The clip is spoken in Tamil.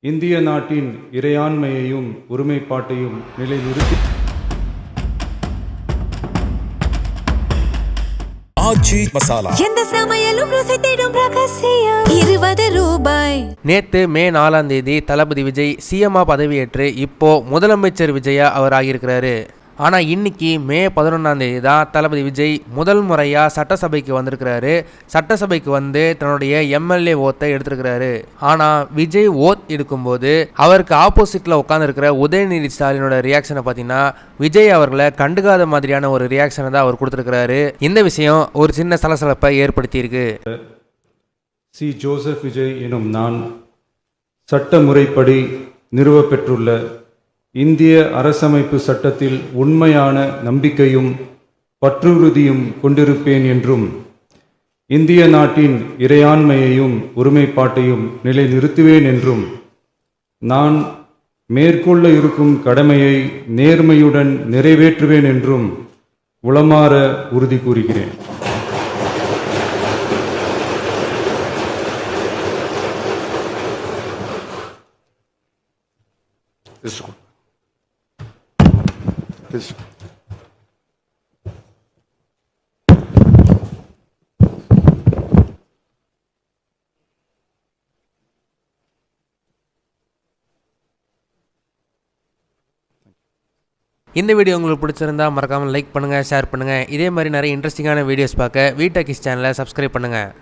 இந்திய நாட்டின் இறையாண்மையையும் ஒருமைப்பாட்டையும் நிலைநிறுத்தி ஆச்சி மசாலா எந்த சமையலும் ருசி தேடும் ரகசியம் 20 ரூபாய். நேற்று மே 4ஆம் தேதி தளபதி விஜய் சிஎம்மா பதவியேற்று இப்போ முதலமைச்சர் விஜயா அவர் ஆகியிருக்கிறாரு. ஆனால் இன்னைக்கு மே 11ஆம் தேதி தான் தளபதி விஜய் முதல் முறையாக சட்டசபைக்கு வந்திருக்கிறாரு. சட்டசபைக்கு வந்து தன்னுடைய எம்எல்ஏ ஓத்தை எடுத்திருக்கிறாரு. ஆனால் விஜய் ஓத் எடுக்கும்போது அவருக்கு ஆப்போசிட்டில் உட்காந்துருக்கிற உதயநிதி ஸ்டாலினோட ரியாக்ஷனை பார்த்தீங்கன்னா விஜய் அவர்களை கண்டுக்காத மாதிரியான ஒரு ரியாக்ஷனை தான் அவர் கொடுத்துருக்கிறாரு. இந்த விஷயம் ஒரு சின்ன சலசலப்பை ஏற்படுத்தியிருக்கு. சி. ஜோசப் விஜய் எனும் நான் சட்ட முறைப்படி நிறுவப்பெற்றுள்ள இந்திய அரசமைப்பு சட்டத்தில் உண்மையான நம்பிக்கையும் பற்றுறுதியும் கொண்டிருப்பேன் என்றும் இந்திய நாட்டின் இறையாண்மையையும் ஒருமைப்பாட்டையும் நிலைநிறுத்துவேன் என்றும் நான் மேற்கொள்ள இருக்கும் கடமையை நேர்மையுடன் நிறைவேற்றுவேன் என்றும் உளமாற உறுதி கூறுகிறேன். இந்த வீடியோ உங்களுக்கு பிடிச்சிருந்தா மறக்காமல் லைக் பண்ணுங்கள், ஷேர் பண்ணுங்கள். இதே மாதிரி நிறைய இன்ட்ரெஸ்டிங்கான வீடியோஸ் பார்க்க வீ டெக்கிஸ் சேனலை சப்ஸ்கிரைப் பண்ணுங்கள்.